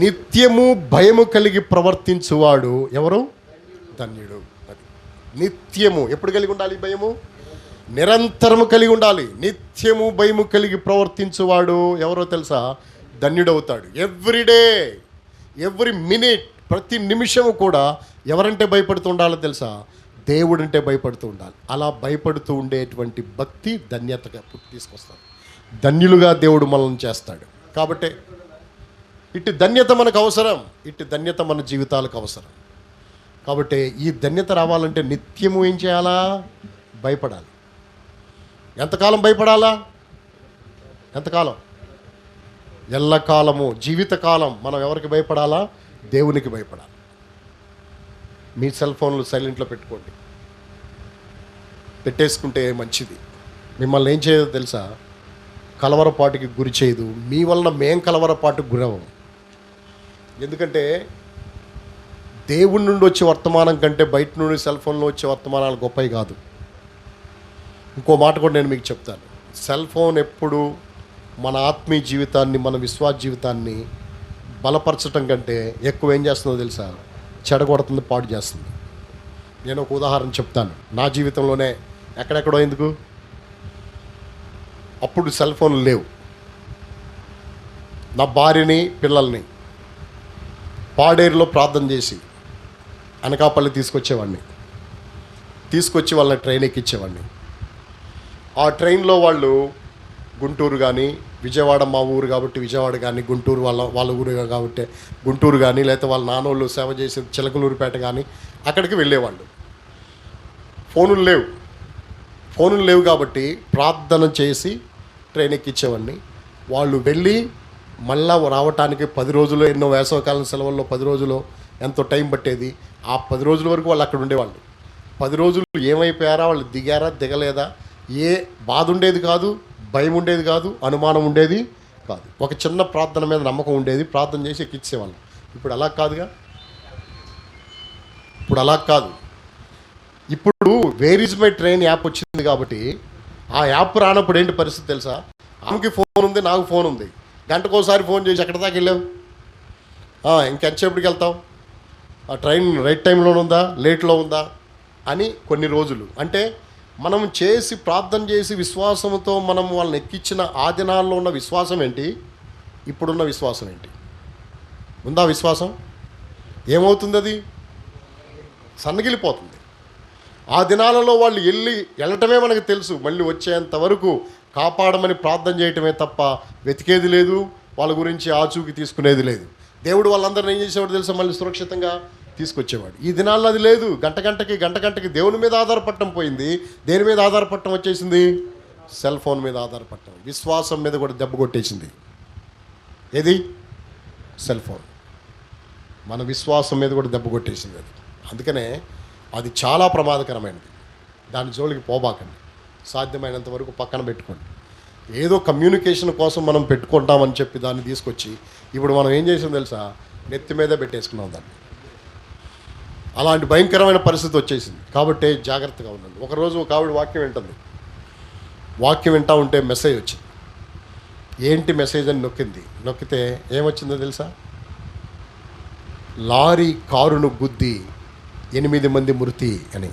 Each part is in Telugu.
నిత్యము భయము కలిగి ప్రవర్తించువాడు ఎవరు? ధన్యుడు. అది నిత్యము ఎప్పుడు కలిగి ఉండాలి? భయము నిరంతరము కలిగి ఉండాలి. నిత్యము భయము కలిగి ప్రవర్తించువాడు ఎవరో తెలుసా? ధన్యుడవుతాడు. ఎవ్రీడే, ఎవ్రీ మినిట్, ప్రతి నిమిషము కూడా ఎవరంటే భయపడుతూ ఉండాలో తెలుసా? దేవుడంటే భయపడుతూ ఉండాలి. అలా భయపడుతూ ఉండేటువంటి భక్తి ధన్యతగా తీసుకొస్తాడు. ధన్యులుగా దేవుడు మనల్ని చేస్తాడు. కాబట్టి ఇటు ధన్యత మనకు అవసరం, ఇటు ధన్యత మన జీవితాలకు అవసరం. కాబట్టి ఈ ధన్యత రావాలంటే నిత్యము ఏం చేయాలా? భయపడాలి. ఎంతకాలం భయపడాలా? ఎంతకాలం? ఎల్లకాలము, జీవితకాలం మనం ఎవరికి భయపడాలా? దేవునికి భయపడాలి. మీ సెల్ ఫోన్లు సైలెంట్లో పెట్టుకోండి. పెట్టేసుకుంటే మంచిది. మిమ్మల్ని ఏం చేయదో తెలుసా? కలవరపాటుకి గురి చేయదు. మీ వలన మేం కలవరపాటుకు గురవం. ఎందుకంటే దేవుడి నుండి వచ్చే వర్తమానం కంటే బయట నుండి సెల్ ఫోన్లో వచ్చే వర్తమానాలు గొప్పవి కాదు. ఇంకో మాట కూడా నేను మీకు చెప్తాను. సెల్ ఫోన్ ఎప్పుడు మన ఆత్మీయ జీవితాన్ని, మన విశ్వాస జీవితాన్ని బలపరచడం కంటే ఎక్కువ ఏం చేస్తుందో తెలుసా? చెడగొడుతుంది, పాడు చేస్తుంది. నేను ఒక ఉదాహరణ చెప్తాను. నా జీవితంలోనే ఎక్కడెక్కడో, ఎందుకు అప్పుడు సెల్ ఫోన్లు లేవు. నా భార్యని, పిల్లల్ని పాడేరులో ప్రార్థన చేసి అనకాపల్లి తీసుకొచ్చేవాడిని. తీసుకొచ్చి వాళ్ళని ట్రైన్ ఎక్కించేవాడిని. ఆ ట్రైన్లో వాళ్ళు గుంటూరు కానీ, విజయవాడ మా ఊరు కాబట్టి విజయవాడ కానీ, గుంటూరు వాళ్ళ ఊరు కాబట్టి గుంటూరు కానీ, లేకపోతే వాళ్ళ నాన్నోళ్ళు సేవ చేసే చిలకలూరిపేట కానీ అక్కడికి వెళ్ళేవాళ్ళు. ఫోనులు లేవు కాబట్టి ప్రార్థన చేసి ట్రైన్ ఎక్కించేవాడిని. వాళ్ళు వెళ్ళి మళ్ళా రావటానికి 10 రోజులు, ఎన్నో వేసవకాలం సెలవుల్లో 10 రోజులు ఎంతో టైం పట్టేది. ఆ 10 రోజుల వరకు వాళ్ళు అక్కడ ఉండేవాళ్ళు. 10 రోజులు ఏమైపోయారా? వాళ్ళు దిగారా, దిగలేదా? ఏ బాధ ఉండేది కాదు, భయం ఉండేది కాదు, అనుమానం ఉండేది కాదు. ఒక చిన్న ప్రార్థన మీద నమ్మకం ఉండేది. ప్రార్థన చేసి ఎక్కించేవాళ్ళం. ఇప్పుడు అలా కాదుగా. ఇప్పుడు where is my train app వచ్చింది కాబట్టి ఆ యాప్ రానప్పుడు ఏంటి పరిస్థితి తెలుసా? ఆమెకి ఫోన్ ఉంది, నాకు ఫోన్ ఉంది. గంటకోసారి ఫోన్ చేసి ఎక్కడి దాకా వెళ్ళావు, ఇంకెంతసేపటికి వెళ్తావు, ఆ ట్రైన్ రైట్ టైంలో ఉందా, లేట్లో ఉందా అని కొన్ని రోజులు. అంటే మనం చేసి ప్రార్థన చేసి విశ్వాసంతో మనం వాళ్ళని ఎక్కించిన ఆ దినాల్లో ఉన్న విశ్వాసం ఏంటి, ఇప్పుడున్న విశ్వాసం ఏంటి? ఉందా విశ్వాసం? ఏమవుతుంది? అది సన్నగిలిపోతుంది. ఆ దినాలలో వాళ్ళు వెళ్ళటమే మనకు తెలుసు. మళ్ళీ వచ్చేంత వరకు కాపాడమని ప్రార్థన చేయటమే తప్ప వెతికేది లేదు, వాళ్ళ గురించి ఆచూకి తీసుకునేది లేదు. దేవుడు వాళ్ళందరినీ ఏం చేసేవాడు తెలుసా? మళ్ళీ సురక్షితంగా తీసుకొచ్చేవాడు. ఈ దినాల్లో అది లేదు. గంట గంటకి దేవుని మీద ఆధారపడటం పోయింది. దేని మీద ఆధారపడటం వచ్చేసింది? సెల్ ఫోన్ మీద ఆధారపడటం. విశ్వాసం మీద కూడా దెబ్బ కొట్టేసింది. ఏది? Cell phone. మన విశ్వాసం మీద కూడా దెబ్బ కొట్టేసింది అది. అందుకనే అది చాలా ప్రమాదకరమైనది. దాని జోలికి పోబాకండి. సాధ్యమైనంత వరకు పక్కన పెట్టుకోండి. ఏదో కమ్యూనికేషన్ కోసం మనం పెట్టుకుంటామని చెప్పి దాన్ని తీసుకొచ్చి ఇప్పుడు మనం ఏం చేసాం తెలుసా? నెత్తి మీదే పెట్టేసుకున్నాం దాన్ని. అలాంటి భయంకరమైన పరిస్థితి వచ్చేసింది. కాబట్టి జాగ్రత్తగా ఉండండి. ఒకరోజు ఒక ఆవిడ వాక్యం వింటా ఉంటే మెసేజ్ వచ్చింది. ఏంటి మెసేజ్ అని నొక్కితే ఏమొచ్చిందో తెలుసా? లారీ కారును గుద్ది 8 మంది మృతి అని.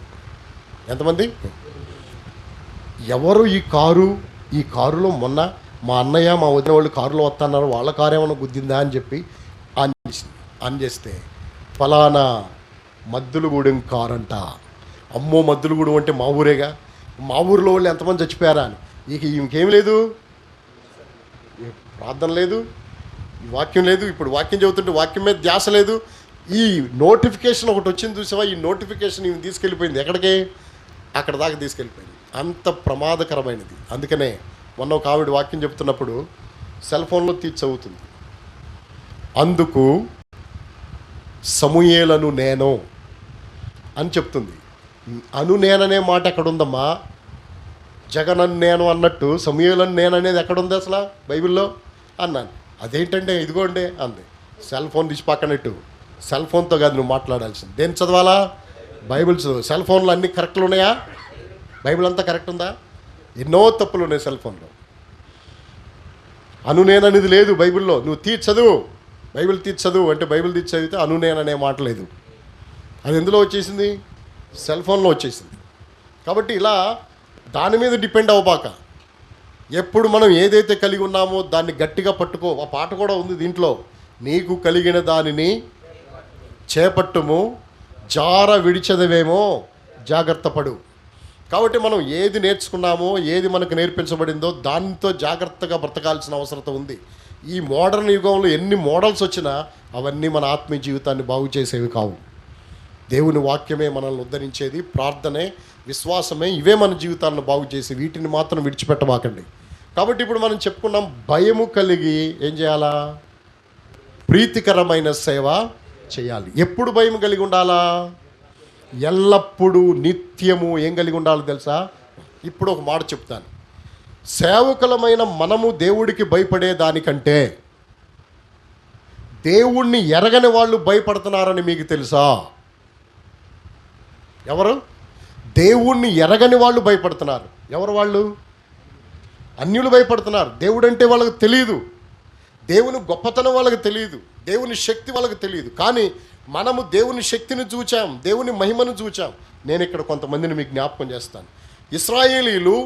ఎంతమంది? ఎవరు ఈ కారులో మొన్న మా అన్నయ్య, మా వదిన వాళ్ళు కారులో వస్తున్నారు, వాళ్ళ కారు ఏమైనా గుద్దిందా అని చెప్పి ఆన్ చేస్తే ఫలానా మద్దులగూడెం కారు అంట. అమ్మో, మద్దులగూడెం అంటే మా ఊరేగా, మా ఊరిలో వాళ్ళు ఎంతమంది చచ్చిపోయారా అని. ఇంకేం లేదు, ప్రార్థన లేదు, వాక్యం లేదు. ఇప్పుడు వాక్యం చదువుతుంటే వాక్యం మీద ధ్యాస లేదు. ఈ నోటిఫికేషన్ ఒకటి వచ్చింది చూసావా? ఈ నోటిఫికేషన్ ఇవి తీసుకెళ్ళిపోయింది. ఎక్కడికి? అక్కడ దాకా తీసుకెళ్ళిపోయింది. అంత ప్రమాదకరమైనది. అందుకనే మొన్న ఒక ఆవిడ వాక్యం చెప్తున్నప్పుడు సెల్ ఫోన్లో తీసి చదువుతుంది. అందుకు సమూయేలను నేను అని చెప్తుంది. నేననే మాట ఎక్కడుందమ్మా? జగనన్ను నేను అన్నట్టు సమూయేలను నేను అనేది ఎక్కడుంది అసలు బైబిల్లో అన్నాను. అదేంటంటే ఇదిగోండి అంది. సెల్ ఫోన్ తీసి పక్కనట్టు. సెల్ ఫోన్తో కాదు నువ్వు మాట్లాడాల్సింది. దేని చదవాలా? బైబిల్ చదువు. సెల్ ఫోన్లో అన్ని కరెక్ట్లు ఉన్నాయా? బైబిల్ అంతా కరెక్ట్ ఉందా? ఎన్నో తప్పులు ఉన్నాయి సెల్ ఫోన్లో. నేననేది లేదు బైబిల్లో. నువ్వు చదువు. బైబిల్ తీసి చదువు అంటే బైబిల్ తీసి చదివితే అనునేననే మాట లేదు. అది ఎందులో వచ్చేసింది? సెల్ ఫోన్లో వచ్చేసింది. కాబట్టి ఇలా దాని మీద డిపెండ్ అవ్వబాక. ఎప్పుడు మనం ఏదైతే కలిగి ఉన్నామో దాన్ని గట్టిగా పట్టుకో. ఆ పాట కూడా ఉంది దీంట్లో, నీకు కలిగిన దానిని చేపట్టుము, జార విడిచెదవేమో జాగ్రత్త పడు. కాబట్టి మనం ఏది నేర్చుకున్నామో, ఏది మనకు నేర్పించబడిందో దానితో జాగ్రత్తగా బ్రతకాల్సిన అవసరం ఉంది. ఈ మోడర్న్ యుగంలో ఎన్ని మోడల్స్ వచ్చినా అవన్నీ మన ఆత్మీయ జీవితాన్ని బాగు చేసేవి కావు. దేవుని వాక్యమే మనల్ని ఉద్ధరించేది, ప్రార్థనే, విశ్వాసమే, ఇవే మన జీవితాలను బాగు చేసి, వీటిని మాత్రం విడిచిపెట్టమాకండి. కాబట్టి ఇప్పుడు మనం చెప్పుకున్నాం, భయము కలిగి ఏం చేయాలా? ప్రీతికరమైన సేవ చేయాలి. ఎప్పుడు భయం కలిగి ఉండాలా? ఎల్లప్పుడూ, నిత్యము ఏం కలిగి ఉండాలో తెలుసా? ఇప్పుడు ఒక మాట చెప్తాను. సేవకులమైన మనము దేవుడికి భయపడే దానికంటే దేవుణ్ణి ఎరగని వాళ్ళు భయపడుతున్నారని మీకు తెలుసా? ఎవరు? దేవుణ్ణి ఎరగని వాళ్ళు భయపడుతున్నారు. ఎవరు వాళ్ళు? అన్యులు భయపడుతున్నారు. దేవుడు అంటే వాళ్ళకి తెలియదు, దేవుని గొప్పతనం వాళ్ళకి తెలియదు, దేవుని శక్తి వాళ్ళకి తెలియదు. కానీ మనము దేవుని శక్తిని చూచాం, దేవుని మహిమను చూచాం. నేను ఇక్కడ కొంతమందిని మీకు జ్ఞాపకం చేస్తాను. ఇశ్రాయేలీలు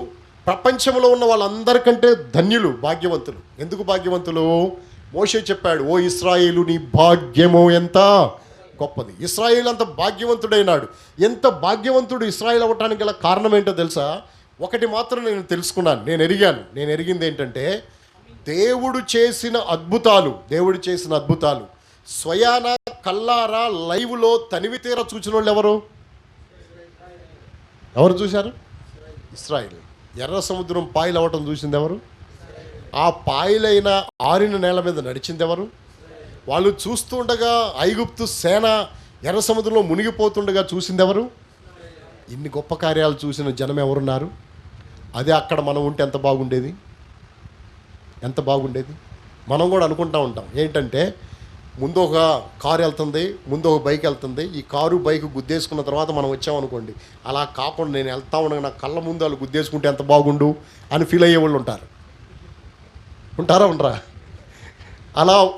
ప్రపంచంలో ఉన్న వాళ్ళందరికంటే ధన్యులు, భాగ్యవంతులు. ఎందుకు భాగ్యవంతులు? మోషే చెప్పాడు, ఓ ఇశ్రాయేలు నీ భాగ్యము ఎంత గొప్పది. ఇశ్రాయేలు అంత భాగ్యవంతుడైనాడు. ఎంత భాగ్యవంతుడు ఇశ్రాయేల్ అవ్వటానికి గల కారణం ఏంటో తెలుసా? ఒకటి మాత్రం నేను తెలుసుకున్నాను, నేను ఎరిగింది ఏంటంటే, దేవుడు చేసిన అద్భుతాలు స్వయాన కల్లారా లైవ్లో తనివి తీర చూసిన వాళ్ళు ఎవరు చూశారు? ఇశ్రాయేల్. ఎర్ర సముద్రం పాయలు అవ్వటం చూసింది ఎవరు? ఆ పాయలైన ఆరిన నేల మీద నడిచింది ఎవరు? వాళ్ళు చూస్తుండగా ఐగుప్తు సేన ఎర్ర సముద్రంలో మునిగిపోతుండగా చూసింది ఎవరు? ఇన్ని గొప్ప కార్యాలు చూసిన జనం ఎవరున్నారు? అదే అక్కడ మనం ఉంటే ఎంత బాగుండేది. మనం కూడా అనుకుంటూ ఉంటాం ఏంటంటే, ముందు ఒక కారు వెళ్తుంది, ముందు ఒక బైక్ వెళ్తుంది, ఈ కారు బైక్ గుద్దేసుకున్న తర్వాత మనం వచ్చామనుకోండి. అలా కాకుండా నేను వెళ్తా ఉండగా నా కళ్ళ ముందు వాళ్ళు గుద్దేసుకుంటే ఎంత బాగుండు అని ఫీల్ అయ్యే వాళ్ళు ఉండరా?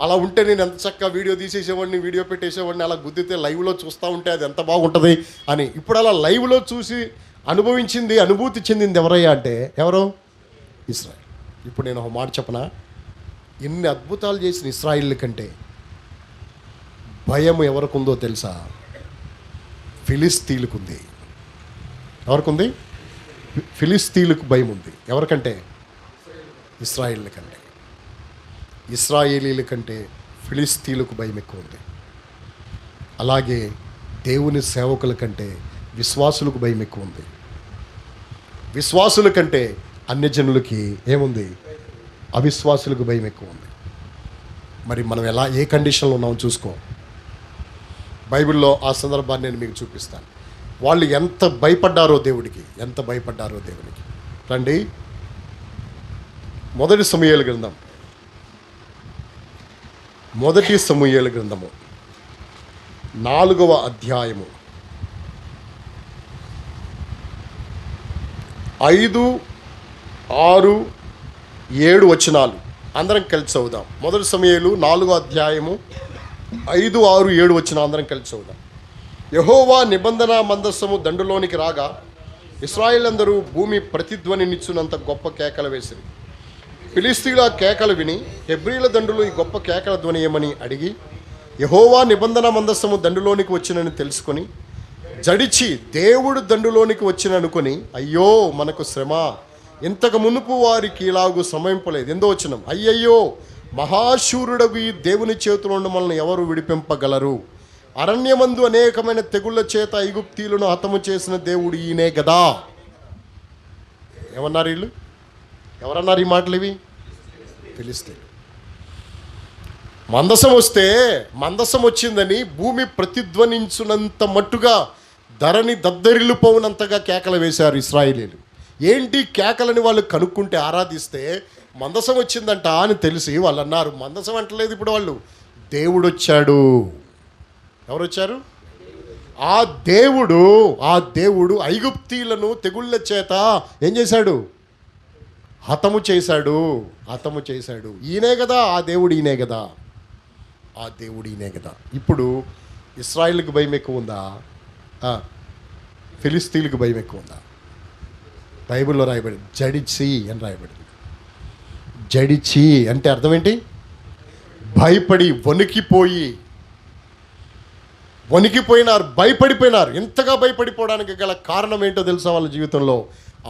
అలా ఉంటే నేను ఎంత చక్కగా వీడియో తీసేసేవాడిని, వీడియో పెట్టేసేవాడిని. అలా గుద్దితే లైవ్లో చూస్తూ ఉంటే అది ఎంత బాగుంటుంది అని. ఇప్పుడు అలా లైవ్లో చూసి అనుభూతి చెందింది ఎవరయ్యా అంటే ఎవరు? ఇశ్రాయేల్. ఇప్పుడు నేను ఒక మాట చెప్పనా? ఇన్ని అద్భుతాలు చేసిన ఇశ్రాయేల్ కంటే భయం ఎవరికుందో తెలుసా? ఫిలిస్తీన్లకుంది. ఎవరికుంది? ఫిలిస్తీన్లకు భయం ఉంది. ఎవరికంటే? ఇశ్రాయేల్ కంటే. ఇశ్రాయేలీల కంటే ఫిలిస్తీన్లకు భయం ఎక్కువ ఉంది. అలాగే దేవుని సేవకుల కంటే విశ్వాసులకు భయం ఎక్కువ ఉంది. విశ్వాసుల కంటే అన్యజనులకి ఏముంది? అవిశ్వాసులకు భయం ఎక్కువ ఉంది. మరి మనం ఏ కండిషన్లో ఉన్నామో చూసుకో. బైబిల్లో ఆ సందర్భాన్ని నేను మీకు చూపిస్తాను. వాళ్ళు ఎంత భయపడ్డారో దేవుడికి. రండి, మొదటి సమూయేలు గ్రంథము 4వ అధ్యాయము 5, 6, 7 వచనాలు అందరం కలిసి చదువుదాం. మొదటి సమూయేలు 4వ అధ్యాయము 5, 6, 7 వచనాలు అందరం కలిసి చదువుదాం. యెహోవా నిబంధన మందస్సము దండులోనికి రాగా ఇశ్రాయేల్ అందరూ భూమి ప్రతిధ్వనినిచ్చునంత గొప్ప కేకలు వేసిరి. ఫిలిస్తీయుల కేకలు విని హెబ్రీల దండులు ఈ గొప్ప కేకల ధ్వని ఏమని అడిగి, యెహోవా నిబంధన మందస్సము దండులోనికి వచ్చినని తెలుసుకొని జడిచి దేవుడు దండులోనికి వచ్చిననుకొని, అయ్యో మనకు శ్రమ, ఇంతకు మునుపు వారికి ఇలాగూ సమయింపలేదు. ఎందో వచనం, అయ్యయ్యో మహాశూరుడగు ఈ దేవుని చేతిలో నుండి మనల్ని ఎవరు విడిపింపగలరు? అరణ్యమందు అనేకమైన తెగుళ్ళ చేత ఐగుప్తీయులను హతము చేసిన దేవుడు ఈయనే గదా. ఏమన్నారు వీళ్ళు? ఎవరన్నారు ఈ మాటలు? ఇవి ఫిలిస్తీయులు. మందసం వచ్చిందని భూమి ప్రతిధ్వనించునంత మట్టుగా ధరణి దద్దరిల్లిపోవునంతగా కేకలు వేశారు ఇశ్రాయేలీలు. ఏంటి కేకలని వాళ్ళు కనుక్కుంటే ఆరాధిస్తే మందసం వచ్చిందంట అని తెలిసి వాళ్ళు అన్నారు. మందసం అంటలేదు ఇప్పుడు వాళ్ళు, దేవుడు వచ్చాడు. ఎవరు వచ్చారు? ఆ దేవుడు ఐగుప్తీయులను తెగుళ్ళ చేత ఏం చేశాడు? హతము చేశాడు. ఈయనే కదా ఆ దేవుడు, ఈయనే కదా. ఆ దేవుడినే కదా. ఇప్పుడు ఇశ్రాయేలుకి భయం ఎక్కువ ఉందా, ఫిలిస్తీన్లకు భయం ఎక్కువ ఉందా? బైబిల్లో రాయబడింది జడిచి అని రాయబడింది. జడిచి అంటే అర్థం ఏంటి? భయపడి వణికిపోయినారు, భయపడిపోయినారు. ఇంతగా భయపడిపోవడానికి గల కారణం ఏంటో తెలుసా? వాళ్ళ జీవితంలో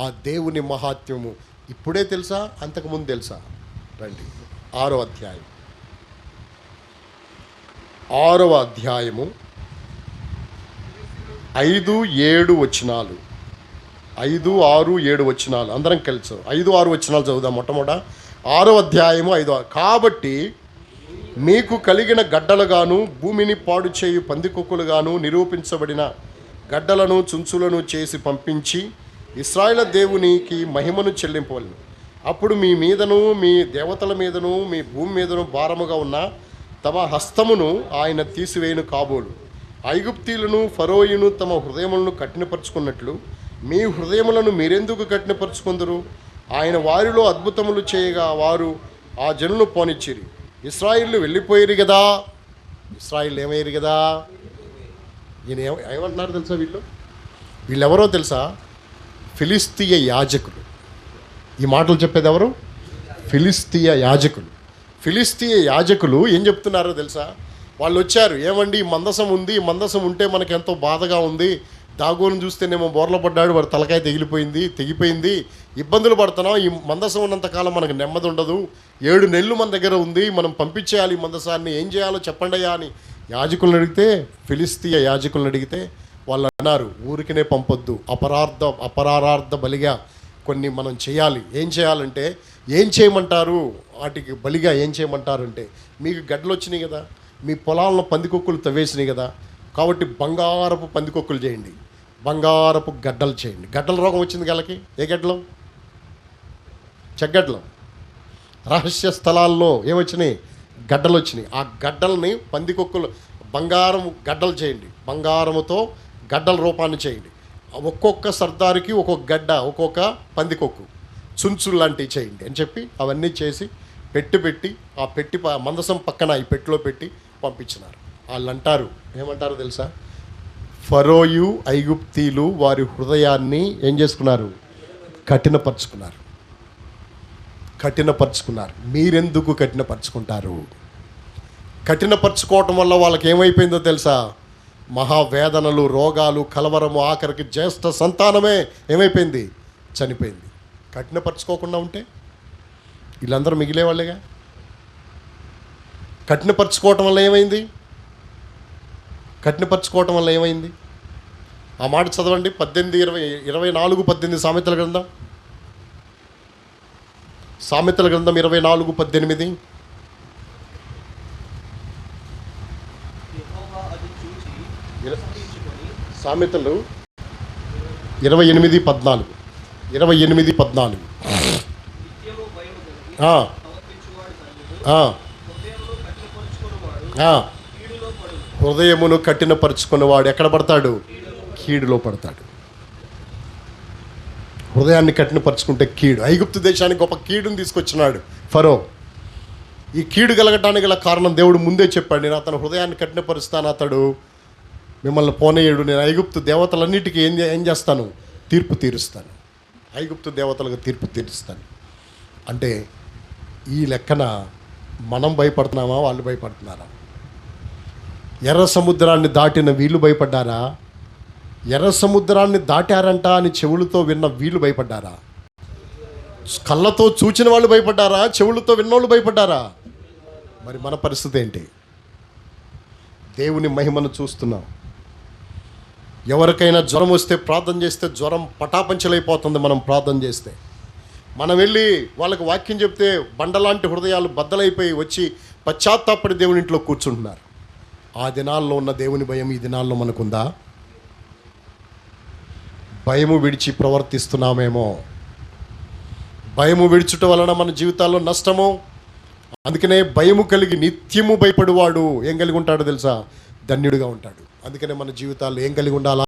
ఆ దేవుని మహాత్మ్యము ఇప్పుడే తెలుసా, అంతకుముందు తెలుసా? రండి, 6వ అధ్యాయం 5, 7 వచనాలు. 5, 6, 7 వచనాలు అందరం కలిసి 5, 6 వచనాలు చదువుదాం. మొట్టమొదట 6వ అధ్యాయము 5. కాబట్టి మీకు కలిగిన గడ్డలుగాను భూమిని పాడు చేయు పందికొక్కులుగాను నిరూపించబడిన గడ్డలను చుంచులను చేసి పంపించి ఇశ్రాయేలు దేవునికి మహిమను చెల్లింపవలను. అప్పుడు మీ మీదను మీ దేవతల మీదను మీ భూమి మీదను భారముగా ఉన్న తమ హస్తమును ఆయన తీసివేయును కాబోలు. ఐగుప్తీయులను ఫరోయును తమ హృదయములను కఠినపరుచుకున్నట్లు మీ హృదయములను మీరెందుకు కఠినపరుచుకుందరు? ఆయన వారిలో అద్భుతములు చేయగా వారు ఆ జనులను పోనిచ్చిరి. ఇశ్రాయేలు వెళ్ళిపోయారు కదా. ఇశ్రాయేలు ఏమయ్యారు కదా. ఈయన ఏమంటున్నారు తెలుసా? వీళ్ళెవరో తెలుసా? ఫిలిస్తీయ యాజకులు. ఈ మాటలు చెప్పేది ఎవరు? ఫిలిస్తీయ యాజకులు. ఫిలిస్తీయ యాజకులు ఏం చెప్తున్నారో తెలుసా? వాళ్ళు వచ్చారు, ఏమండి ఈ మందసం ఉంది, ఈ మందసం ఉంటే మనకు ఎంతో బాధగా ఉంది, దాగోను చూస్తేనేమో బోర్ల పడ్డాడు, వాడు తలకాయ తెగిపోయింది, ఇబ్బందులు పడుతున్నాం, ఈ మందసం ఉన్నంతకాలం మనకు నెమ్మది ఉండదు, 7 నెలలు మన దగ్గర ఉంది, మనం పంపించేయాలి ఈ మందసాన్ని, ఏం చేయాలో చెప్పండి అయ్యా అని యాజకులను అడిగితే, ఫిలిస్తీయ యాజకులను అడిగితే వాళ్ళు అన్నారు, ఊరికినే పంపొద్దు, అపరారార్థ బలిగా కొన్ని మనం చేయాలి. ఏం చేయాలంటే, ఏం చేయమంటారు? వాటికి బలిగా ఏం చేయమంటారంటే, మీకు గడ్డలు వచ్చినాయి కదా, మీ పొలాలను పందికొక్కులు తవ్వేసినాయి కదా, కాబట్టి బంగారపు పందికొక్కులు చేయండి, బంగారపు గడ్డలు చేయండి. గడ్డల రోగం వచ్చింది గలకి. ఏ గడ్డలు? చెగ్గడ్డలు. రహస్య స్థలాల్లో ఏమొచ్చినాయి? గడ్డలు వచ్చినాయి. ఆ గడ్డల్ని పందికొక్కులు, బంగారం గడ్డలు చేయండి, బంగారముతో గడ్డల రూపాన్ని చేయండి. ఒక్కొక్క సర్దారికి ఒక్కొక్క గడ్డ, ఒక్కొక్క పందికొక్కు, చుంచులు లాంటివి చేయండి అని చెప్పి అవన్నీ చేసి పెట్టి ఆ పెట్టి మందసం పక్కన ఈ పెట్టిలో పెట్టి పంపించినారు. వాళ్ళు అంటారు, ఏమంటారో తెలుసా? ఫరోయు ఐగుప్తీలు వారి హృదయాన్ని ఏం చేసుకున్నారు? కఠినపరుచుకున్నారు. మీరెందుకు కఠినపరుచుకుంటారు? కఠినపరుచుకోవటం వల్ల వాళ్ళకి ఏమైపోయిందో తెలుసా? మహావేదనలు, రోగాలు, కలవరము, ఆఖరికి జ్యేష్ఠ సంతానమే ఏమైపోయింది? చనిపోయింది. కఠినపరుచుకోకుండా ఉంటే వీళ్ళందరూ మిగిలేవాళ్ళేగా. కఠినపరుచుకోవటం వల్ల ఏమైంది? ఆ మాట చదవండి. 24-18 సామెతల గ్రంథం 24:18. సామెతలు 28:14. హృదయమును కఠినపరుచుకున్నవాడు ఎక్కడ పడతాడు? కీడులో పడతాడు. హృదయాన్ని కఠినపరుచుకుంటే కీడు. ఐగుప్తు దేశానికి గొప్ప కీడుని తీసుకొచ్చినాడు ఫరో. ఈ కీడు కలగటానికి గల కారణం దేవుడు ముందే చెప్పాడు, నేను అతను హృదయాన్ని కఠినపరుస్తాను, అతడు మిమ్మల్ని పోనీయుడు, నేను ఐగుప్తు దేవతలన్నిటికీ ఏం చేస్తాను? తీర్పు తీరుస్తాను. ఐగుప్తు దేవతలకు తీర్పు తీరుస్తాను. అంటే ఈ లెక్కన మనం భయపడుతున్నామా, వాళ్ళు భయపడుతున్నారా? ఎర్ర సముద్రాన్ని దాటిన వీళ్ళు భయపడ్డారా? ఎర్ర సముద్రాన్ని దాటారంట అని చెవులతో విన్న వీళ్ళు భయపడ్డారా? కళ్ళతో చూచిన వాళ్ళు భయపడ్డారా? చెవులతో విన్నోళ్ళు భయపడ్డారా? మరి మన పరిస్థితి ఏంటి? దేవుని మహిమను చూస్తున్నాం. ఎవరికైనా జ్వరం వస్తే ప్రార్థన చేస్తే జ్వరం పటాపంచలైపోతుంది. మనం ప్రార్థన చేస్తే, మనం వెళ్ళి వాళ్ళకి వాక్యం చెప్తే బండలాంటి హృదయాలు బద్దలైపోయి వచ్చి పశ్చాత్తాపడి దేవుని ఇంట్లో కూర్చుంటున్నారు. ఆ దినాల్లో ఉన్న దేవుని భయం ఈ దినాల్లో మనకుందా? భయము విడిచి ప్రవర్తిస్తున్నామేమో. భయము విడిచుట వలన మన జీవితాల్లో నష్టము. అందుకనే భయము కలిగి నిత్యము భయపడువాడు ఏం కలిగి ఉంటాడో తెలుసా? ధన్యుడిగా ఉంటాడు. అందుకనే మన జీవితాల్లో ఏం కలిగి ఉండాలా?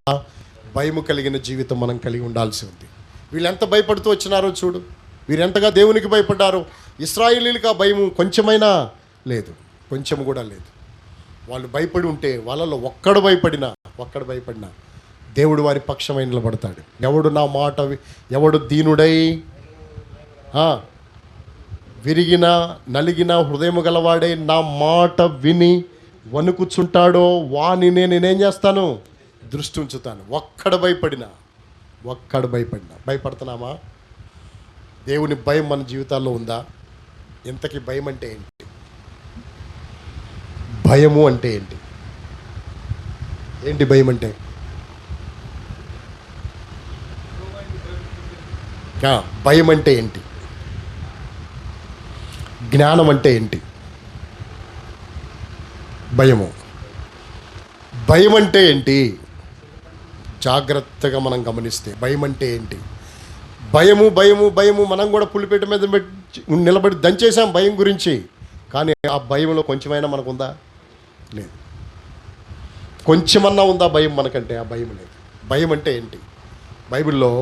భయము కలిగిన జీవితం మనం కలిగి ఉండాల్సి ఉంది. వీళ్ళు ఎంత భయపడుతూ వచ్చినారో చూడు. వీరెంతగా దేవునికి భయపడ్డారు. ఇశ్రాయేలీలకు ఆ భయము కొంచెమైనా లేదు, కొంచెం కూడా లేదు. వాళ్ళు భయపడి ఉంటే వాళ్ళలో ఒక్కడు భయపడినా దేవుడు వారి పక్షమై నిలబడతాడు. ఎవడు నా మాట ఎవడు దీనుడై విరిగిన నలిగిన హృదయము గలవాడై నా మాట విని వణుకుచుంటాడో వాని నేనేం చేస్తాను, దృష్టి ఉంచుతాను. ఒక్కడు భయపడినా భయపడుతున్నామా? దేవుని భయం మన జీవితాల్లో ఉందా? ఇంతకీ భయం అంటే ఏంటి? భయము అంటే ఏంటి? భయం అంటే? భయం అంటే ఏంటి? జ్ఞానం అంటే ఏంటి? భయం అంటే ఏంటి? జాగ్రత్తగా మనం గమనిస్తే భయం అంటే ఏంటి? భయము మనం కూడా పులిపేట మీద నిలబడి దంచేసాం భయం గురించి. కానీ ఆ భయంలో కొంచెమైనా మనకుందా? లేదు. కొంచెమన్నా ఉందా భయం మనకంటే? ఆ భయం లేదు. భయం అంటే ఏంటి? బైబిల్లో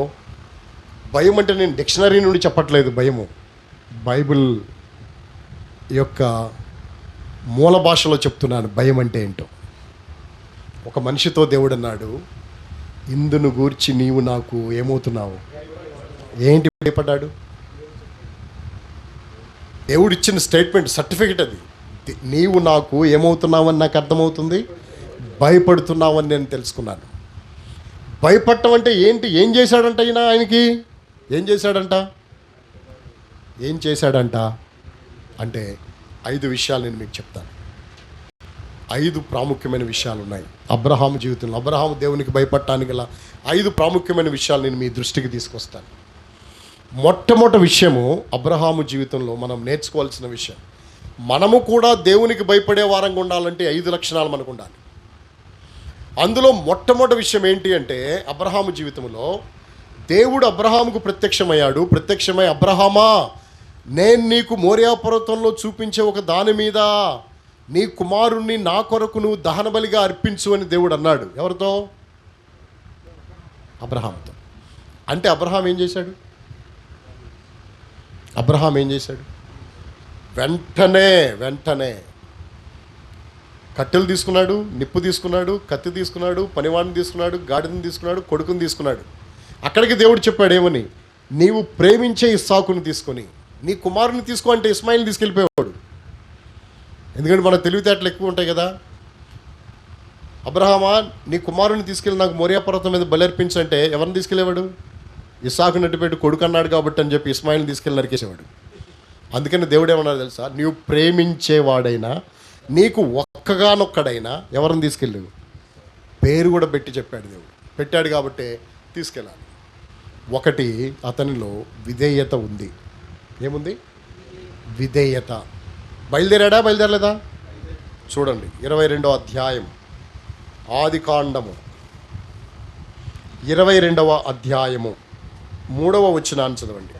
భయం అంటే నేను డిక్షనరీ నుండి చెప్పట్లేదు. బైబిల్ యొక్క మూల భాషలో చెప్తున్నాను భయం అంటే ఏంటో. ఒక మనిషితో దేవుడు అన్నాడు, ఇందును గూర్చి నీవు నాకు ఏమవుతున్నావు? ఏంటి భయపడ్డాడు? దేవుడు ఇచ్చిన స్టేట్మెంట్, సర్టిఫికెట్ అది. నీవు నాకు ఏమవుతున్నావని నాకు అర్థమవుతుంది, భయపడుతున్నావని నేను తెలుసుకున్నాను. భయపడటం అంటే ఏంటి? ఏం చేశాడంట ఆయనకి? ఏం చేశాడంట అంటే 5 విషయాలు నేను మీకు చెప్తాను. 5 ప్రాముఖ్యమైన విషయాలు ఉన్నాయి అబ్రహాము జీవితంలో. అబ్రహాము దేవునికి భయపడటానికి గల 5 ప్రాముఖ్యమైన విషయాలు నేను మీ దృష్టికి తీసుకొస్తాను. మొట్టమొదటి విషయము అబ్రహాము జీవితంలో మనం నేర్చుకోవాల్సిన విషయం, మనము కూడా దేవునికి భయపడే వారంగా ఉండాలంటే 5 లక్షణాలు మనకు ఉండాలి. అందులో మొట్టమొదటి విషయం ఏంటి అంటే, అబ్రహాము జీవితంలో దేవుడు అబ్రహాముకు ప్రత్యక్షమై అబ్రహామా, నేను నీకు మోరియా పర్వతంలో చూపించే ఒక దాని మీద నీ కుమారుణ్ణి నా కొరకు నువ్వు దహన బలిగా అర్పించు అని దేవుడు అన్నాడు. ఎవరితో? అబ్రహాముతో. అంటే అబ్రహాం ఏం చేశాడు? వెంటనే కట్టెలు తీసుకున్నాడు, నిప్పు తీసుకున్నాడు, కత్తి తీసుకున్నాడు, పనివాడిని తీసుకున్నాడు, గాడిదని తీసుకున్నాడు, కొడుకుని తీసుకున్నాడు. అక్కడికి దేవుడు చెప్పాడు ఏమని? నీవు ప్రేమించే ఇస్సాకుని తీసుకొని నీ కుమారుని తీసుకో అంటే ఇస్మాయిల్ని తీసుకెళ్ళిపోయేవాడు. ఎందుకంటే మన తెలివితేటలు ఎక్కువ ఉంటాయి కదా. అబ్రహామా, నీ కుమారుని తీసుకెళ్ళి నాకు మోరియా పర్వతం మీద బలర్పించంటే ఎవరిని తీసుకెళ్ళేవాడు? ఇస్సాకు నటిపెట్టి కొడుకు అన్నాడు కాబట్టి అని చెప్పి ఇస్మాయిల్ని తీసుకెళ్ళి నరికేసేవాడు. అందుకని దేవుడు ఏమన్నాడు తెలుసా? నీవు ప్రేమించేవాడైనా, నీకు ఒక్కగానొక్కడైనా ఎవరిని తీసుకెళ్ళావు? పేరు కూడా పెట్టి చెప్పాడు దేవుడు. పెట్టాడు కాబట్టి తీసుకెళ్ళాలి. 1, అతనిలో విధేయత ఉంది. ఏముంది? విధేయత. బయలుదేరలేదా? చూడండి 22వ అధ్యాయం, ఆదికాండము 22వ అధ్యాయము 3వ వచనాన్ని చదవండి.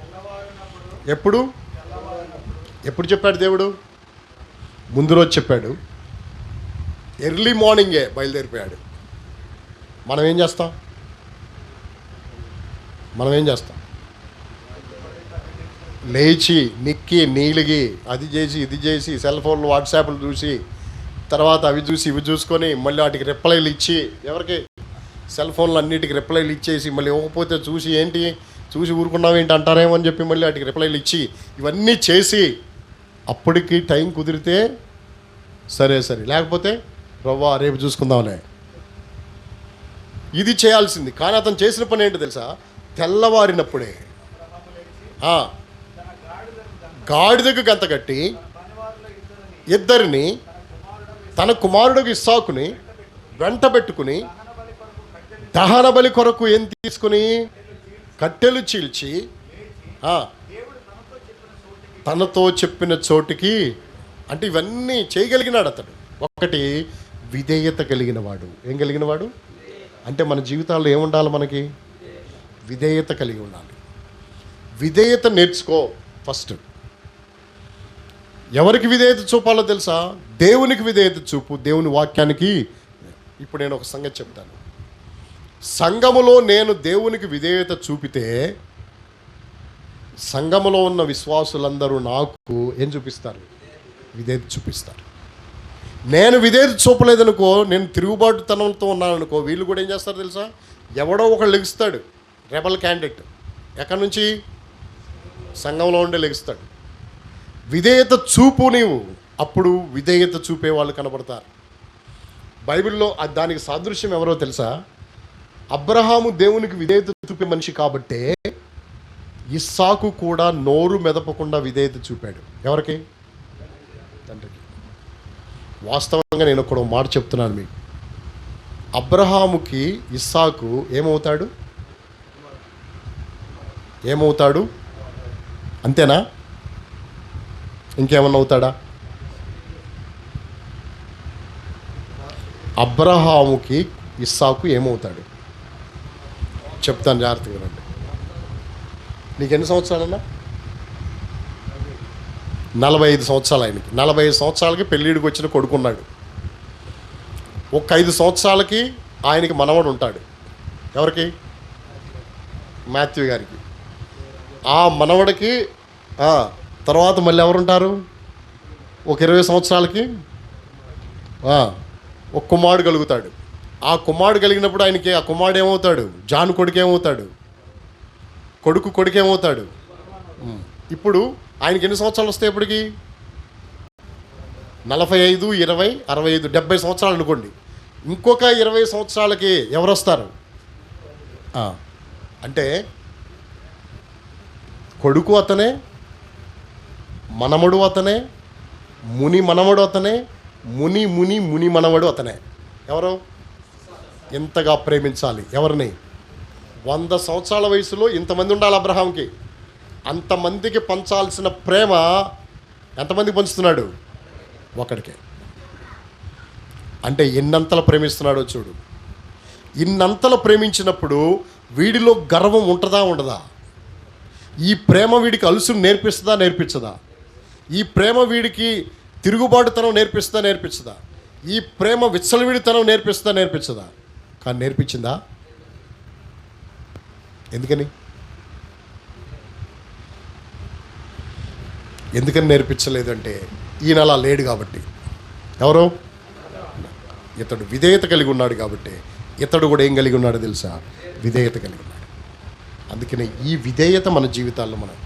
ఎప్పుడు చెప్పాడు దేవుడు? ముందు రోజు చెప్పాడు. ఎర్లీ మార్నింగే బయలుదేరిపోయాడు. మనం ఏం చేస్తాం? లేచి నిక్కి నీలిగి అది చేసి ఇది చేసి సెల్ ఫోన్లు వాట్సాప్లు చూసి తర్వాత అవి చూసి ఇవి చూసుకొని మళ్ళీ వాటికి రిప్లైలు ఇచ్చి, ఎవరికి? సెల్ ఫోన్లు అన్నిటికి రిప్లైలు ఇచ్చేసి మళ్ళీ ఇవ్వకపోతే చూసి ఊరుకున్నావు ఏంటి అంటారేమో అని చెప్పి మళ్ళీ వాటికి రిప్లైలు ఇచ్చి ఇవన్నీ చేసి అప్పటికి టైం కుదిరితే సరే, లేకపోతే రవ్వ రేపు చూసుకుందాంలే. ఇది చేయాల్సింది. కానీ అతను చేసిన పని ఏంటో తెలుసా? తెల్లవారినప్పుడే గాడిదకు గంత కట్టి ఇద్దరిని తన కుమారుడికి ఇస్సాకుని వెంట పెట్టుకుని దహన బలి కొరకు ఏం తీసుకుని కట్టెలు చీల్చి తనతో చెప్పిన చోటికి, అంటే ఇవన్నీ చేయగలిగినాడు అతడు. 1 విధేయత కలిగినవాడు. ఏం కలిగినవాడు అంటే మన జీవితాల్లో ఏముండాలి? మనకి విధేయత కలిగి ఉండాలి. విధేయత నేర్చుకో ఫస్ట్. ఎవరికి విధేయత చూపాలో తెలుసా? దేవునికి విధేయత చూపు, దేవుని వాక్యానికి. ఇప్పుడు నేను ఒక సంగతి చెప్తాను. సంఘములో నేను దేవునికి విధేయత చూపితే సంఘములో ఉన్న విశ్వాసులందరూ నాకు ఏం చూపిస్తారు? విధేయత చూపిస్తారు. నేను విధేయత చూపలేదనుకో, నేను తిరుగుబాటుతనంతో ఉన్నాననుకో, వీళ్ళు కూడా ఏం చేస్తారు తెలుసా? ఎవడో ఒకళ్ళు లెగుస్తాడు, రెబల్ క్యాండిడేట్. ఎక్కడి నుంచి? సంఘంలో ఉండే లెగుస్తాడు. విధేయత చూపు నీవు, అప్పుడు విధేయత చూపే వాళ్ళు కనబడతారు. బైబిల్లో దానికి సాదృశ్యం ఎవరో తెలుసా? అబ్రహాము దేవునికి విధేయత చూపే మనిషి కాబట్టే ఇస్సాకు కూడా నోరు మెదపకుండా విధేయత చూపాడు. ఎవరికి? తండ్రికి. వాస్తవంగా నేను ఒక మాట చెప్తున్నాను మీకు. అబ్రహాముకి ఇస్సాకు ఏమవుతాడు? అంతేనా? ఇంకేమన్నా అవుతాడా? అబ్రహాముకి ఇస్సాకు ఏమవుతాడు చెప్తాను, జాగ్రత్తగా రండి. నీకు ఎన్ని సంవత్సరాలన్నా? 45 సంవత్సరాలు ఆయనకి. 45 సంవత్సరాలకి పెళ్ళిడికి వచ్చిన కొడుకున్నాడు. ఒక 5 సంవత్సరాలకి ఆయనకి మనవడు ఉంటాడు. ఎవరికి? మాథ్యూ గారికి. ఆ మనవడికి తర్వాత మళ్ళీ ఎవరుంటారు? ఒక 20 సంవత్సరాలకి ఒక కుమారుడు కలుగుతాడు. ఆ కుమారుడు కలిగినప్పుడు ఆయనకి ఆ కుమారుడు ఏమవుతాడు? జాన్ కొడుకు ఏమవుతాడు? కొడుకు ఏమవుతాడు? ఇప్పుడు ఆయనకి ఎన్ని సంవత్సరాలు వస్తాయి? ఇప్పటికి 45, 20, 65, 70 సంవత్సరాలు అనుకోండి. ఇంకొక 20 సంవత్సరాలకి ఎవరు వస్తారు? అంటే కొడుకు అతనే, మనమడు అతనే, ముని మనవడు అతనే, ముని మనవడు అతనే. ఎవరు? ఎంతగా ప్రేమించాలి ఎవరిని? 100 సంవత్సరాల వయసులో ఇంతమంది ఉండాలి అబ్రహాంకి. అంతమందికి పంచాల్సిన ప్రేమ ఎంతమందికి పంచుతున్నాడు? ఒకడికే. అంటే ఎన్నంతలు ప్రేమిస్తున్నాడో చూడు. ఇన్నంతలు ప్రేమించినప్పుడు వీడిలో గర్వం ఉంటుందా ఉండదా? ఈ ప్రేమ వీడికి అలుసును నేర్పించదా? ఈ ప్రేమ వీడికి తిరుగుబాటుతనం నేర్పించదా? ఈ ప్రేమ విచ్చలవిడితనం నేర్పించదా? కానీ నేర్పించిందా? ఎందుకని నేర్పించలేదంటే ఈయన అలా లేడు కాబట్టి. ఎవరు? ఇతడు విధేయత కలిగి ఉన్నాడు కాబట్టి. ఇతడు కూడా ఏం కలిగి ఉన్నాడో తెలుసా? విధేయత కలిగి ఉన్నాడు. అందుకనే ఈ విధేయత మన జీవితాల్లో మనం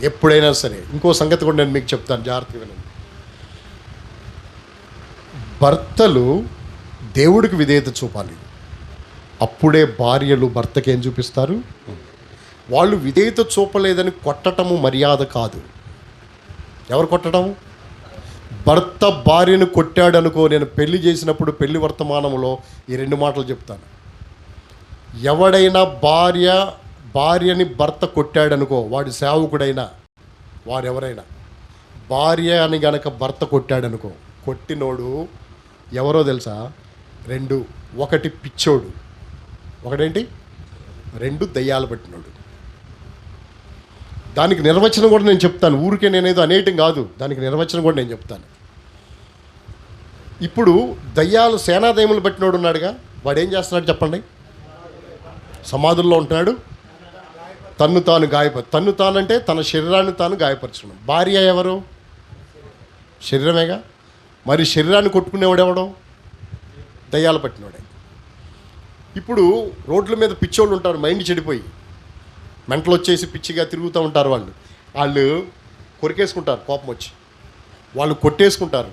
ఎప్పుడైనా సరే. ఇంకో సంగతి కూడా నేను మీకు చెప్తాను, జాగ్రత్తగా వినండి. భర్తలు దేవుడికి విధేయత చూపాలి. అప్పుడే భార్యలు భర్తకి ఏం చూపిస్తారు? వాళ్ళు విధేయత చూపలేదని కొట్టటము మర్యాద కాదు. ఎవరు కొట్టడం? భర్త భార్యను కొట్టాడు అనుకో. నేను పెళ్లి చేసినప్పుడు పెళ్లి వర్తమానంలో ఈ 2 మాటలు చెప్తాను. ఎవడైనా భార్యని భర్త కొట్టాడనుకో, వాడి సేవకుడైనా వారెవరైనా, భార్య అని గనక భర్త కొట్టాడనుకో, కొట్టినోడు ఎవరో తెలుసా? 2. ఒకటి పిచ్చోడు, ఒకటేంటి? 2 దయ్యాలు పట్టినోడు. దానికి నిర్వచనం కూడా నేను చెప్తాను. ఊరికే నేనేదో అనేయటం కాదు, దానికి నిర్వచనం కూడా నేను చెప్తాను. ఇప్పుడు దయ్యాలు సేనాదయములు పట్టినోడు ఉన్నాడుగా, వాడు ఏం చేస్తున్నాడు చెప్పండి? సమాధుల్లో ఉంటున్నాడు. తన్ను తానంటే తన శరీరాన్ని తాను గాయపరచడం. భార్య ఎవరు? శరీరమేగా. మరి శరీరాన్ని కొట్టుకునేవాడు ఎవడో? దయ్యాలు పట్టినవాడే. ఇప్పుడు రోడ్ల మీద పిచ్చోళ్ళు ఉంటారు, మైండ్ చెడిపోయి మెంటలు వచ్చేసి పిచ్చిగా తిరుగుతూ ఉంటారు. వాళ్ళు కొరికేసుకుంటారు, కోపం వచ్చి వాళ్ళు కొట్టేసుకుంటారు,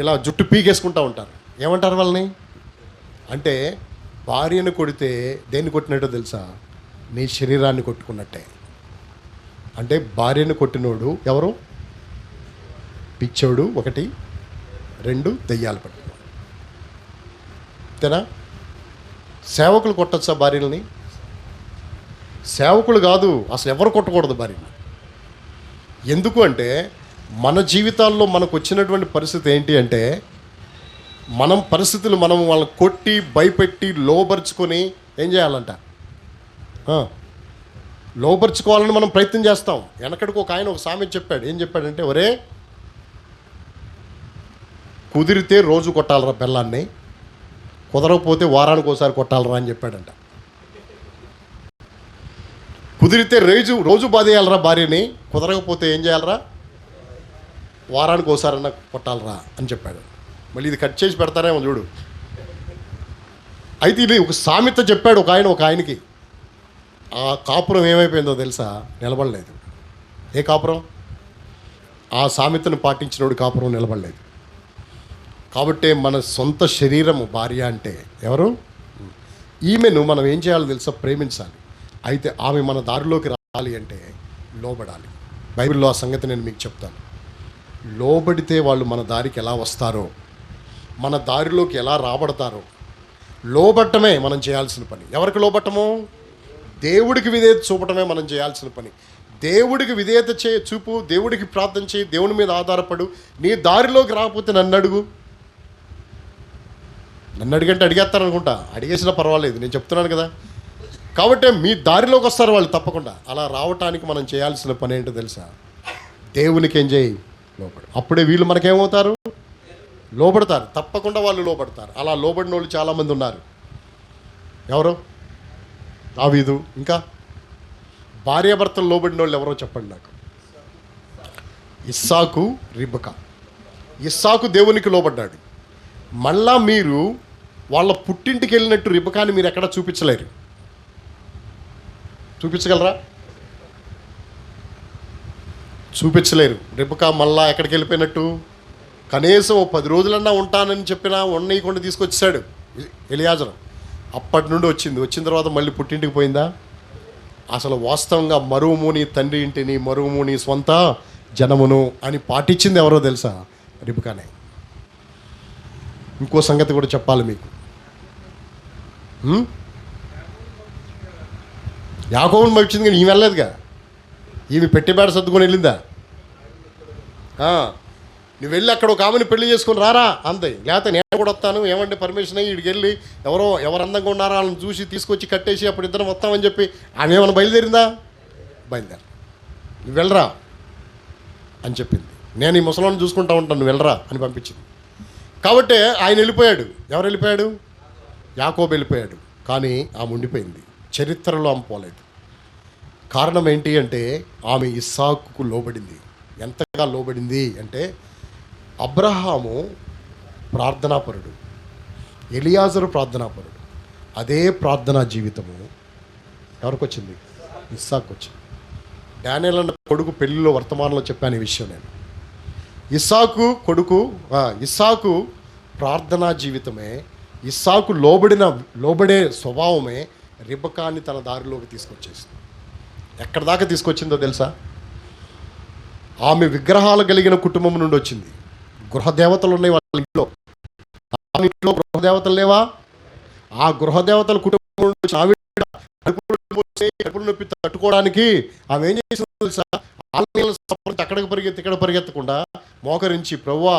ఇలా జుట్టు పీకేసుకుంటూ ఉంటారు. ఏమంటారు వాళ్ళని? అంటే భార్యను కొడితే దేన్ని కొట్టినట్టో తెలుసా? నీ శరీరాన్ని కొట్టుకున్నట్టే. అంటే భార్యను కొట్టినోడు ఎవరు? పిచ్చోడు 1, 2 దయ్యాలు పట్టినోడు. అంతేనా? సేవకులు కొట్టచ్చా భార్యలని? సేవకులు కాదు, అసలు ఎవరు కొట్టకూడదు భార్యని. ఎందుకు అంటే మన జీవితాల్లో మనకు వచ్చినటువంటి పరిస్థితి ఏంటి అంటే, మనం వాళ్ళని కొట్టి భయపెట్టి లోబరుచుకొని ఏం చేయాలంట? లోబరుచుకోవాలని మనం ప్రయత్నం చేస్తాం. వెనకడికి ఒక ఆయన ఒక సామెత చెప్పాడు. ఏం చెప్పాడంటే, ఒరే కుదిరితే రోజు కొట్టాలరా పిల్లాన్ని, కుదరకపోతే వారానికి ఒకసారి కొట్టాలరా అని చెప్పాడంట. కుదిరితే రోజు బాధేయాలరా భార్యని, కుదరకపోతే ఏం చేయాలరా? వారానికి ఒకసారన్నా కొట్టాలరా అని చెప్పాడు. మళ్ళీ ఇది కట్ చేసి పెడతారేమో చూడు. అయితే ఇది ఒక సామెత చెప్పాడు ఒక ఆయనకి. ఆ కాపురం ఏమైపోయిందో తెలుసా? నిలబడలేదు. ఏ కాపురం? ఆ సామెతను పాటించినోడు కాపురం నిలబడలేదు. కాబట్టి మన సొంత శరీరము భార్య అంటే ఎవరు? ఈమెను మనం ఏం చేయాలో తెలుసా? ప్రేమించాలి. అయితే ఆమె మన దారిలోకి రావాలి అంటే లోబడాలి. బైబిల్లో ఆ సంగతి నేను మీకు చెప్తాను. లోబడితే వాళ్ళు మన దారికి ఎలా వస్తారో, మన దారిలోకి ఎలా రాబడతారో, లోబట్టమే మనం చేయాల్సిన పని. ఎవరికి లోబట్టము? దేవుడికి విధేయత చూపటమే మనం చేయాల్సిన పని. దేవుడికి విధేయత చూపు, దేవుడికి ప్రార్థన చేయి, దేవుని మీద ఆధారపడు. నీ దారిలోకి రాకపోతే నన్ను అడుగు. నన్ను అడిగంటే అడిగేస్తారనుకుంటా, అడిగేసినా పర్వాలేదు, నేను చెప్తున్నాను కదా. కాబట్టి మీ దారిలోకి వస్తారు వాళ్ళు తప్పకుండా. అలా రావటానికి మనం చేయాల్సిన పని ఏంటో తెలుసా? దేవునికి ఏం చేయి? లోబడు. అప్పుడే వీళ్ళు మనకేమవుతారు? లోబడతారు. తప్పకుండా వాళ్ళు లోబడతారు. అలా లోబడిన వాళ్ళు చాలామంది ఉన్నారు. ఎవరు? దావీదు. ఇంకా భార్యాభర్తలు లోబడిన వాళ్ళు ఎవరో చెప్పండి నాకు. ఇస్సాకు, రిబకా. ఇస్సాకు దేవునికి లోబడ్డాడు. మళ్ళా మీరు వాళ్ళ పుట్టింటికి వెళ్ళినట్టు రిబకాని మీరు ఎక్కడ చూపించలేరు. చూపించగలరా? చూపించలేరు. రిబకా మళ్ళా ఎక్కడికి వెళ్ళిపోయినట్టు? కనీసం 10 రోజులన్నా ఉంటానని చెప్పినా ఉండకుండా తీసుకొచ్చాడు ఎలియాజరు. అప్పటి నుండి వచ్చిన తర్వాత మళ్ళీ పుట్టింటికి పోయిందా? అసలు వాస్తవంగా మరువుము నీ తండ్రి ఇంటిని, మరువుము నీ స్వంత జనమును అని పాటించింది ఎవరో తెలుసా? రిబకానే. ఇంకో సంగతి కూడా చెప్పాలి మీకు. యాకోబుని పంపించింది కానీ ఈమె వెళ్ళలేదుగా. ఈమె పెట్టిబేడ సర్దుకొని వెళ్ళిందా? నువ్వు వెళ్ళి అక్కడ ఒక ఆమెను పెళ్లి చేసుకొని రారా అంతే. లేకపోతే నేను కూడా వస్తాను, ఏమంటే పర్మిషన్ అయ్యి ఇక్కడికి వెళ్ళి ఎవరు అందంగా ఉన్నారా వాళ్ళని చూసి తీసుకొచ్చి కట్టేసి అప్పుడు ఇద్దరం వస్తామని చెప్పి ఆమె ఏమైనా బయలుదేరిందా? బయలుదేరు, నువ్వు వెళ్ళరా అని చెప్పింది. నేను ఈ ముసలాన్ని చూసుకుంటా ఉంటాను, నువ్వు వెళ్ళరా అని పంపించింది. కాబట్టి ఆయన వెళ్ళిపోయాడు. ఎవరు వెళ్ళిపోయాడు? యాకోబు వెళ్ళిపోయాడు. కానీ ఆమె ఉండిపోయింది. చరిత్రలో ఆమె పోలేదు. కారణం ఏంటి అంటే ఆమె ఇస్సాకుకు లోబడింది. ఎంతగా లోబడింది అంటే అబ్రహాము ప్రార్థనాపరుడు, ఎలియాజరు ప్రార్థనాపరుడు. అదే ప్రార్థనా జీవితము ఎవరికి వచ్చింది? ఇస్సాకు వచ్చింది. డానియేల్ అన్న కొడుకు పెళ్లిలో వర్తమానంలో చెప్పాను ఈ విషయం నేను. ఇస్సాకు ప్రార్థనా జీవితమే, ఇస్సాకు లోబడే స్వభావమే రిబకాని తన దారిలోకి తీసుకొచ్చేసింది. ఎక్కడి దాకా తీసుకొచ్చిందో తెలుసా? ఆమె విగ్రహాలు కలిగిన కుటుంబం నుండి వచ్చింది. గృహదేవతలు ఉన్నాయి వాళ్ళ ఇంట్లో. ఆమె ఇంట్లో గృహదేవతలు లేవా? ఆ గృహదేవతల కుటుంబం నుండి కడుపులు నొప్పి తట్టుకోవడానికి ఆమె ఏం చేసిందో తెలుసా? అక్కడికి పరిగెత్తి ఇక్కడ పరిగెత్తకుండా మోకరించి, ప్రభువా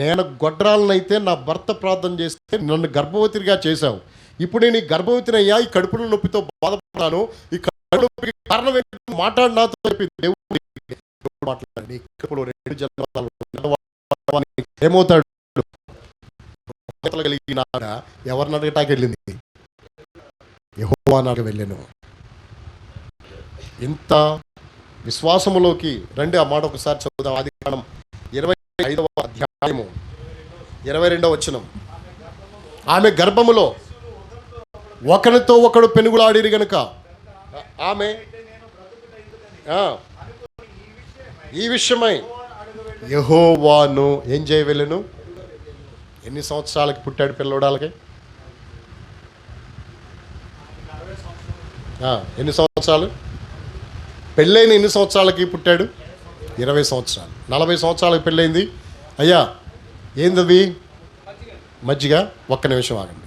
నేను గొడ్రాలనైతే నా భర్త ప్రార్థన చేస్తే నన్ను గర్భవతిగా చేశావు, ఇప్పుడు నేను ఈ గర్భవతినయ్యా, ఈ కడుపుల నొప్పితో బాధపడ్డాను, ఈ కడుపు నొప్పికి కారణం ఏంటంటే మాట్లాడి నాతో చెప్పి దేవుడు మాట్లాడండి. కడుపులో 2 జన్మలు ఏమవుతాడు? కలిగిన ఎవరిని అడగటానికి వెళ్ళింది? యెహోవా అడగ వెళ్ళాను. ఇంత విశ్వాసములోకి రండి. ఆ మాట ఒకసారి చదువుదాం. ఆదికాండం 25వ అధ్యాయము 22వ వచనం. ఆమె గర్భములో ఒకరితో ఒకడు పెనుగులాడిరి గనుక ఆమె ఈ విషయమై యెహోవాను ఏం చేయవలెను? ఎన్ని సంవత్సరాలకి పుట్టాడు పిల్లోడాలకి? ఎన్ని సంవత్సరాలు? పెళ్ళైన ఎన్ని సంవత్సరాలకి పుట్టాడు? 20 సంవత్సరాలు. 40 సంవత్సరాలకు పెళ్ళైంది. అయ్యా ఏందది? మజ్జిగ. ఒక్క నిమిషం ఆగండి.